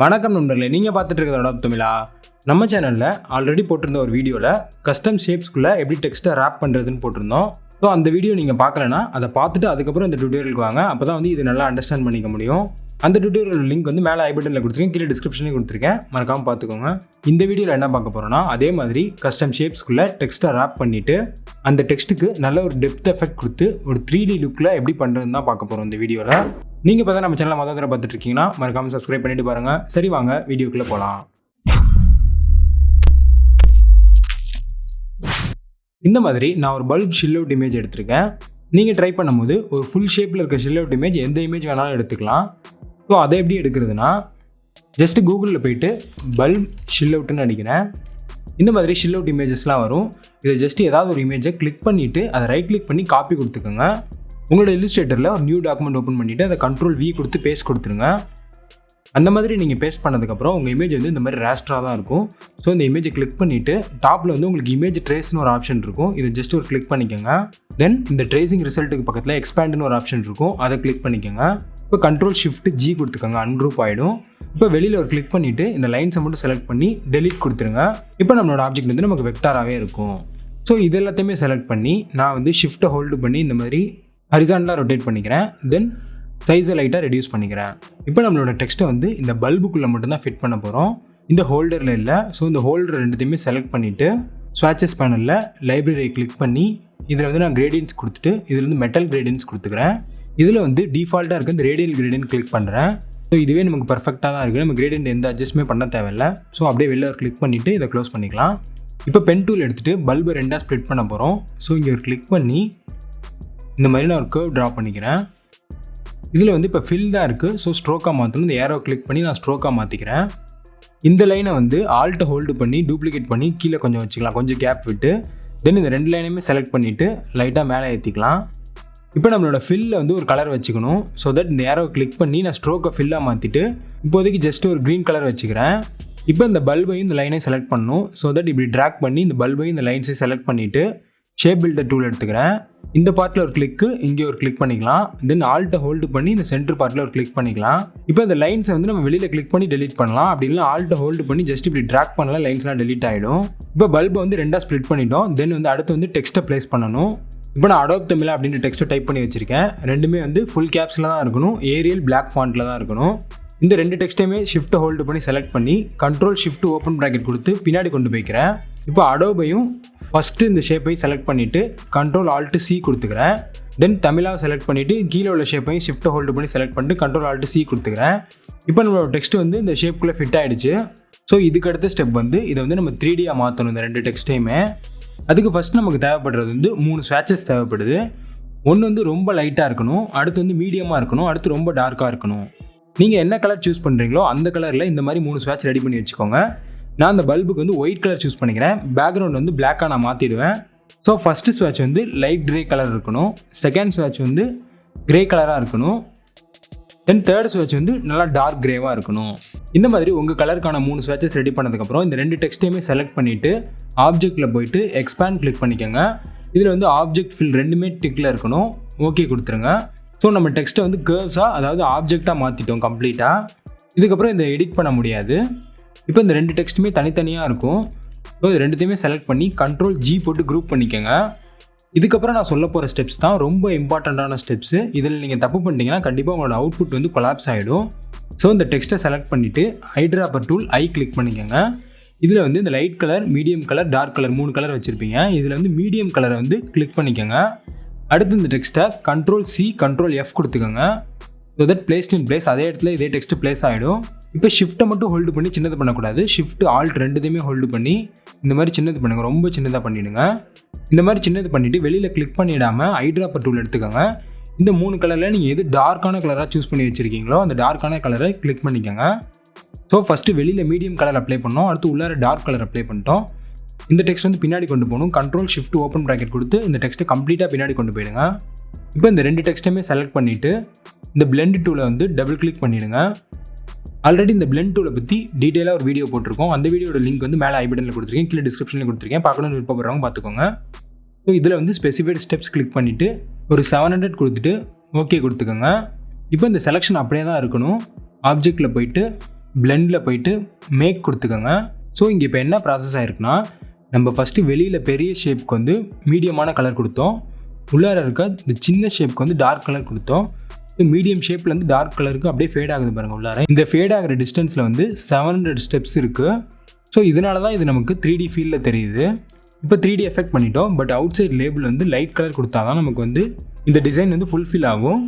வணக்கம் நண்பர்களே, நீங்கள் பார்த்துட்டு இருக்கிறதோட தமிழா. நம்ம சேனலில் ஆல்ரெடி போட்டிருந்த ஒரு வீடியோவில் கஸ்டம் ஷேப்ஸ்குள்ளே எப்படி டெக்ஸ்ட்டை ரேப் பண்ணுறதுன்னு போட்டிருந்தோம். ஸோ அந்த வீடியோ நீங்கள் பார்க்கலன்னா அதை பார்த்துட்டு அதுக்கப்புறம் இந்த டுட்டோரியலுக்கு வாங்க. அப்போ தான் இது நல்லா அண்டர்ஸ்டாண்ட் பண்ணிக்க முடியும். அந்த டுட்டோரியல் லிங்க் மேலே ஐ பட்டனில் கொடுத்துருக்கேன், கீழே டிஸ்கிரிப்ஷன்லேயும் கொடுத்துருக்கேன், மறக்காமல் பார்த்துக்கோங்க. இந்த வீடியோவில் என்ன பார்க்க போகிறோன்னா, அதே மாதிரி கஸ்டம் ஷேப்ஸ்குள்ளே டெக்ஸ்ட்டை ரேப் பண்ணிவிட்டு அந்த டெக்ஸ்ட்டுக்கு நல்ல ஒரு டெப்த் எஃபெக்ட் கொடுத்து ஒரு 3D லுக்கில் எப்படி பண்ணுறதுன்னு தான் பார்க்க போகிறோம் இந்த வீடியோவில். நீங்கள் இப்போ தான் நம்ம சேனலை மொதல் தடவை பார்த்துட்டு இருக்கீங்கன்னா மறக்காமல் சப்ஸ்கிரைப் பண்ணிட்டு பாருங்கள். சரி, வாங்க வீடியோக்குள்ளே போகலாம். இந்த மாதிரி நான் ஒரு பல்ப் ஷில் அவுட் இமேஜ் எடுத்திருக்கேன். நீங்கள் ட்ரை பண்ணும்போது ஒரு ஃபுல் ஷேப்பில் இருக்க ஷில் அவுட் இமேஜ் எந்த இமேஜ் வேணாலும் எடுத்துக்கலாம். ஸோ அதை எப்படி எடுக்கிறதுனா, ஜஸ்ட்டு கூகுளில் போயிட்டு பல்ப் ஷில் அவுட்டுன்னு அடிக்கிறேன். இந்த மாதிரி ஷில் அவுட் இமேஜஸ்லாம் வரும். இதை ஜஸ்ட்டு ஏதாவது ஒரு இமேஜை கிளிக் பண்ணிவிட்டு அதை ரைட் கிளிக் பண்ணி காப்பி கொடுத்துக்கோங்க. உங்களோட இல்லுஸ்ட்ரேட்டரில் ஒரு நியூ டாக்குமெண்ட் ஓப்பன் பண்ணிவிட்டு அதை Ctrl+V கொடுத்து பேஸ்ட் கொடுத்துருங்க. அந்த மாதிரி நீங்கள் பேஸ்ட் பண்ணதுக்கப்புறம் உங்கள் இமேஜ் இந்த மாதிரி ரேஸ்டராக தான் இருக்கும். ஸோ இந்த இமேஜை கிளிக் பண்ணிவிட்டு டாப்பில் உங்களுக்கு இமேஜ் ட்ரேஸ்னு ஒரு ஆப்ஷன் இருக்கும். இதை ஜஸ்ட் ஒரு கிளிக் பண்ணிக்கோங்க. தென் இந்த ட்ரேசிங் ரிசல்ட்டுக்கு பக்கத்தில் எக்ஸ்பேண்ட்னு ஒரு ஆப்ஷன் இருக்கும், அதை கிளிக் பண்ணிக்கோங்க. இப்போ Ctrl+Shift+G கொடுத்துக்கோங்க, அன்குரூப் ஆகிடும். இப்போ வெளியில் ஒரு கிளிக் பண்ணிவிட்டு இந்த லைன்ஸை மட்டும் செலக்ட் பண்ணி டெலீட் கொடுத்துருங்க. இப்போ நம்மளோட ஆப்ஜெக்ட் நமக்கு வெக்டாராகவே இருக்கும். ஸோ இது எல்லாத்தையுமே செலக்ட் பண்ணி நான் ஷிஃப்ட்டை ஹோல்டு பண்ணி இந்த மாதிரி ஹரிசாண்டலாக ரொட்டேட் பண்ணிக்கிறேன். தென் சைஸை லைட்டாக ரெடியூஸ் பண்ணிக்கிறேன். இப்போ நம்மளோட டெக்ஸ்ட்டை இந்த பல்புக்குள்ளே மட்டும்தான் ஃபிட் பண்ண போகிறோம், இந்த ஹோல்டரில் இல்லை. ஸோ இந்த ஹோல்டர் ரெண்டுத்தையுமே செலக்ட் பண்ணிவிட்டு ஸ்வாட்சஸ் பேனலில் லைப்ரரியை கிளிக் பண்ணி இதில் நான் கிரேடியன்ஸ் கொடுத்துட்டு இதில் மெட்டல் கிரேடியன்ஸ் கொடுத்துக்கிறேன். இதில் டிஃபால்ட்டாக இருக்க இந்த ரேடியல் கிரேடியன்ட் கிளிக் பண்ணுறேன். ஸோ இதுவே நமக்கு பர்ஃபெக்டாக தான் இருக்குது, நம்ம கிரேடியன்ட் எந்த அட்ஜஸ்ட்மே பண்ண தேவையில்லை. ஸோ அப்படியே வெளில ஒரு கிளிக் பண்ணிவிட்டு இதை க்ளோஸ் பண்ணிக்கலாம். இப்போ பென் டூல் எடுத்துகிட்டு பல்பை ரெண்டாக ஸ்ப்ளிட் பண்ண போகிறோம். ஸோ இங்கே ஒரு கிளிக் பண்ணி இந்த மாதிரி நான் ஒரு கர்வ் ட்ரா பண்ணிக்கிறேன். இதில் இப்போ ஃபில் தான் இருக்குது. ஸோ ஸ்ட்ரோக்காக மாற்றணும். இந்த ஏரோ கிளிக் பண்ணி நான் ஸ்ட்ரோக்காக மாற்றிக்கிறேன். இந்த லைனை ஆல்ட்டை ஹோல்டு பண்ணி டூப்ளிகேட் பண்ணி கீழே கொஞ்சம் வச்சுக்கலாம், கொஞ்சம் கேப் விட்டு. தென் இந்த ரெண்டு லைனையுமே செலக்ட் பண்ணிவிட்டு லைட்டாக மேலே ஏற்றிக்கலாம். இப்போ நம்மளோட ஃபில்லில் ஒரு கலர் வச்சுக்கணும். ஸோ தட் இந்த ஏரோ கிளிக் பண்ணி நான் ஸ்ட்ரோக்கை ஃபில்லாக மாற்றிட்டு இப்போதைக்கு ஜஸ்ட் ஒரு க்ரீன் கலர் வச்சுக்கிறேன். இப்போ இந்த பல்பையும் இந்த லைனையும் செலக்ட் பண்ணணும். ஸோ தட் இப்படி ட்ராக் பண்ணி இந்த பல்பையும் இந்த லைன்ஸையும் செலக்ட் பண்ணிவிட்டு ஷேப் பில்டர் டூல் எடுத்துக்கிறேன். இந்த பார்ட்டில் ஒரு கிளிக்கு, இங்கே ஒரு கிளிக் பண்ணிக்கலாம். தென் ஆல்ட்டை ஹோல்டு பண்ணி இந்த சென்டர் பார்ட்டில் ஒரு கிளிக் பண்ணிக்கலாம். இப்போ இந்த லைன்ஸை நம்ம வெளியில் கிளிக் பண்ணி டெலீட் பண்ணலாம். அப்படி இல்லை ஆல்ட்டை ஹோல்டு பண்ணி ஜஸ்ட் இப்படி ட்ராக் பண்ணலாம், லைன்ஸ்லாம் டெலீட் ஆகிடும். இப்போ பல்பை ரெண்டாக ஸ்ப்ளிட் பண்ணிட்டோம். தென் அடுத்து டெக்ஸ்ட்டை ப்ளேஸ் பண்ணணும். இப்போ நான் அடோப் தமிழ் அப்படின்ற டெக்ஸ்ட்டை டைப் பண்ணி வச்சுருக்கேன். ரெண்டுமே ஃபுல் கேப்ஸில் தான் இருக்கணும், ஏரியல் பிளாக் ஃபாண்ட்டில் தான் இருக்கணும். இந்த ரெண்டு டெக்ஸ்ட்டையுமே ஷிஃப்ட்டை ஹோல்டு பண்ணி செலக்ட் பண்ணி Ctrl+Shift ஓப்பன் ப்ராக்கெட் கொடுத்து பின்னாடி கொண்டு போய்க்கிறேன். இப்போ அடோபையும் ஃபஸ்ட்டு இந்த ஷேப்பையும் செலக்ட் பண்ணிவிட்டு Ctrl+Alt+C கொடுத்துக்கிறேன். தென் தமிழாக செலக்ட் பண்ணிவிட்டு கீழே உள்ள ஷேப்பையும் ஷிஃப்ட்டை ஹோல்டு பண்ணி செலக்ட் பண்ணிட்டு Ctrl+Alt+C கொடுத்துக்கிறேன். இப்போ நம்மளோட டெக்ஸ்ட் இந்த ஷேப்புக்குள்ளே ஃபிட் ஆகிடுச்சு. ஸோ இதுக்கு அடுத்த ஸ்டெப் இதை நம்ம 3Dயாக மாற்றணும் இந்த ரெண்டு டெக்ஸ்ட்டையுமே. அதுக்கு ஃபஸ்ட்டு நமக்கு தேவைப்படுறது 3 ஸ்வாட்சஸ் தேவைப்படுது. ஒன்று ரொம்ப லைட்டாக இருக்கணும், அடுத்து மீடியமாக இருக்கணும், அடுத்து ரொம்ப டார்க்காக இருக்கணும். நீங்கள் என்ன கலர் சூஸ் பண்ணுறீங்களோ அந்த கலரில் இந்த மாதிரி 3 ஸ்வாட்ச் ரெடி பண்ணி வச்சுக்கோங்க. நான் அந்த பல்புக்கு ஒயிட் கலர் சூஸ் பண்ணிக்கிறேன். பேக்ரவுண்ட் பிளாக்காக நான் மாற்றிடுவேன். ஸோ ஃபஸ்ட்டு ஸ்வாட்ச் லைட் க்ரே கலர் இருக்கணும், செகண்ட் ஸ்வாட்ச் க்ரே கலராக இருக்கணும், தென் தேர்ட் ஸ்வாட்ச் நல்லா டார்க் க்ரேவாக இருக்கணும். இந்த மாதிரி உங்கள் கலருக்கான 3 ஸ்வாட்சஸ் ரெடி பண்ணதுக்கப்புறம் இந்த ரெண்டு டெக்ஸ்ட்டையுமே செலக்ட் பண்ணிவிட்டு ஆப்ஜெக்டில் போயிட்டு எக்ஸ்பேண்ட் கிளிக் பண்ணிக்கோங்க. இதில் ஆப்ஜெக்ட் ஃபில் ரெண்டுமே டிக்கில் இருக்கணும், ஓகே கொடுத்துருங்க. ஸோ நம்ம டெக்ஸ்ட்டை கர்வ்ஸாக, அதாவது ஆப்ஜெக்டாக மாற்றிட்டோம் கம்ப்ளீட்டாக. இதுக்கப்புறம் இதை எடிட் பண்ண முடியாது. இப்போ இந்த ரெண்டு டெக்ஸ்ட்டுமே தனித்தனியாக இருக்கும். ஸோ இது ரெண்டுத்தையுமே செலக்ட் பண்ணி Ctrl+G போட்டு குரூப் பண்ணிக்கோங்க. இதுக்கப்புறம் நான் சொல்ல போகிற ஸ்டெப்ஸ் தான் ரொம்ப இம்பார்ட்டண்ட்டான ஸ்டெப்ஸு. இதில் நீங்கள் தப்பு பண்ணிட்டீங்கன்னா கண்டிப்பாக உங்களோட அவுட்புட் கொலாப்ஸ் ஆகிடும். ஸோ இந்த டெக்ஸ்ட்டை செலக்ட் பண்ணிவிட்டு ஐட்ராப்பர் டூல் கிளிக் பண்ணிக்கோங்க. இதில் இந்த light colour, medium colour, dark colour 3 colour வச்சுருப்பீங்க. இதில் மீடியம் கலரை கிளிக் பண்ணிக்கோங்க. அடுத்து இந்த டெக்ஸ்ட்டை Ctrl+C Ctrl+F கொடுத்துக்கோங்க. So that placed in place, அதே இடத்துல இதே டெக்ஸ்ட் பிளேஸ் ஆகிடும். இப்போ ஷிஃப்ட்டை மட்டும் ஹோல்டு பண்ணி சின்னது பண்ணக்கூடாது, ஷிஃப்ட் ஆல்ட் ரெண்டுத்தையுமே ஹோல்டு பண்ணி இந்த மாதிரி சின்னது பண்ணுங்கள், ரொம்ப சின்னதாக பண்ணிவிடுங்க. இந்த மாதிரி சின்னது பண்ணிவிட்டு வெளியில் கிளிக் பண்ணிடாமல் ஐட்ராப்பர் டூல் எடுத்துக்கோங்க. இந்த 3 கலரில் நீங்கள் எது டார்க்கான கலராக சூஸ் பண்ணி வச்சுருக்கீங்களோ அந்த டார்க்கான கலரை கிளிக் பண்ணிக்கோங்க. ஸோ ஃபஸ்ட்டு வெளியில் மீடியம் கலர் அப்ளை பண்ணோம், அடுத்து உள்ளார டார்க் கலர் அப்ளை பண்ணிட்டோம். இந்த டெக்ஸ்ட் பின்னாடி கொண்டு போகணும். Ctrl+Shift ஓப்பன் ப்ராக்கெட் கொடுத்து இந்த டெக்ஸ்ட்டை கம்ப்ளீட்டாக பின்னாடி கொண்டு போயிடுங்க. இப்போ இந்த ரெண்டு டெக்ஸ்ட்டையுமே செலக்ட் பண்ணிவிட்டு இந்த பிளெண்ட் டூலை டபுள் கிளிக் பண்ணிவிடுங்க. ஆல்ரெடி இந்த பிளெண்ட் டூலை பற்றி டீட்டெயிலாக ஒரு வீடியோ போட்டிருக்கோம். அந்த வீடியோட லிங்க் மேலே ஐ பட்டனில் கொடுத்துருக்கேன், கீழே டிஸ்கிரிப்ஷனில் கொடுத்துருக்கேன். பார்க்கணும்னு விருப்பப்படுறவங்க பார்த்துக்கோங்க. ஸோ இதில் ஸ்பெசிஃபைட் ஸ்டெப்ஸ் கிளிக் பண்ணிவிட்டு ஒரு 700 கொடுத்துட்டு ஓகே கொடுத்துக்கோங்க. இப்போ இந்த செலெக்ஷன் அப்படியே தான் இருக்கணும். ஆப்ஜெக்டில் போயிட்டு பிளெண்டில் போயிட்டு மேக் கொடுத்துக்கோங்க. ஸோ இங்கே இப்போ என்ன ப்ராசஸ் ஆகிருக்குன்னா, நம்ம ஃபஸ்ட்டு வெளியில் பெரிய ஷேப்புக்கு வந்து மீடியமான கலர் கொடுத்தோம், உள்ளார இருக்க இந்த சின்ன ஷேப்புக்கு வந்து டார்க் கலர் கொடுத்தோம். மீடியம் ஷேப்லேருந்து டார்க் கலருக்கு அப்படியே ஃபேட் ஆகுது பாருங்கள் உள்ளார. இந்த ஃபேட் ஆகிற டிஸ்டன்ஸில் வந்து 700 ஸ்டெப்ஸ் இருக்குது. ஸோ இதனால தான் இது நமக்கு 3D ஃபீல்டில் தெரியுது. இப்போ 3D எஃபெக்ட் பண்ணிட்டோம், பட் அவுட் சைட் லேபிள் வந்து லைட் கலர் கொடுத்தா தான் நமக்கு வந்து இந்த டிசைன் வந்து ஃபுல்ஃபில் ஆகும்.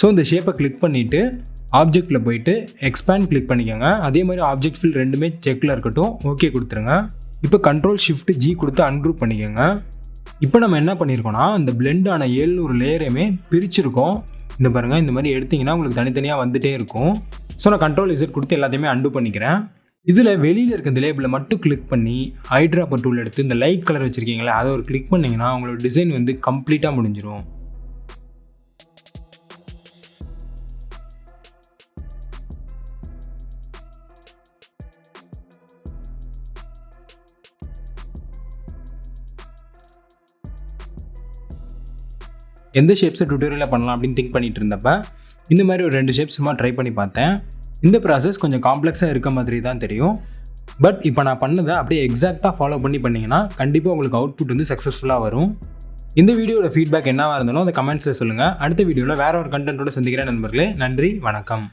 ஸோ இந்த ஷேப்பை கிளிக் பண்ணிவிட்டு ஆப்ஜெக்டில் போயிட்டு எக்ஸ்பேண்ட் கிளிக் பண்ணிக்கோங்க. அதே மாதிரி ஆப்ஜெக்ட் ஃபீல்ட் ரெண்டுமே செக்கில் இருக்கட்டும், ஓகே கொடுத்துருங்க. இப்போ Ctrl+Shift+G கொடுத்து அன்குரூப் பண்ணிக்கோங்க. இப்போ நம்ம என்ன பண்ணியிருக்கோம்னா, இந்த பிளெண்ட் ஆன 700 லேயரையுமே பிரிச்சிருக்கோம். இந்த பாருங்கள், இந்த மாதிரி எடுத்திங்கன்னா உங்களுக்கு தனித்தனியாக வந்துகிட்டே இருக்கும். ஸோ நான் Ctrl+Z கொடுத்து எல்லாத்தையுமே அன்டூ பண்ணிக்கிறேன். இதில் வெளியில் இருக்க இந்த லேபிளை மட்டும் கிளிக் பண்ணி ஐட்ராப்பர் டூல் எடுத்து இந்த லைட் கலர் வச்சுருக்கீங்களா, அதை ஒரு கிளிக் பண்ணிங்கன்னா உங்களோட டிசைன் வந்து கம்ப்ளீட்டாக முடிஞ்சிடும். எந்த ஷேப்ஸை டுட்டோரியலில் பண்ணலாம் அப்படின்னு திங்க் பண்ணிட்டு இருந்தப்ப இந்த மாதிரி ஒரு 2 ஷேப்ஸ் சும்மா ட்ரை பண்ணி பார்த்தேன். இந்த ப்ராசஸ் கொஞ்சம் காம்ப்ளெக்ஸாக இருக்க மாதிரி தான் தெரியும். பட் இப்போ நான் பண்ணதை அப்படியே எக்ஸாக்டாக ஃபாலோ பண்ணிங்கன்னா கண்டிப்பாக உங்களுக்கு அவுட்புட் வந்து சக்ஸஸ்ஃபுல்லாக வரும். இந்த வீடியோட ஃபீட்பேக் என்னவாக இருந்தாலும் அதை கமெண்ட்ஸில் சொல்லுங்கள். அடுத்த வீடியோவில் வேறு ஒரு கண்டென்ட்டோட சந்திக்கிறேன் நண்பர்களே. நன்றி, வணக்கம்.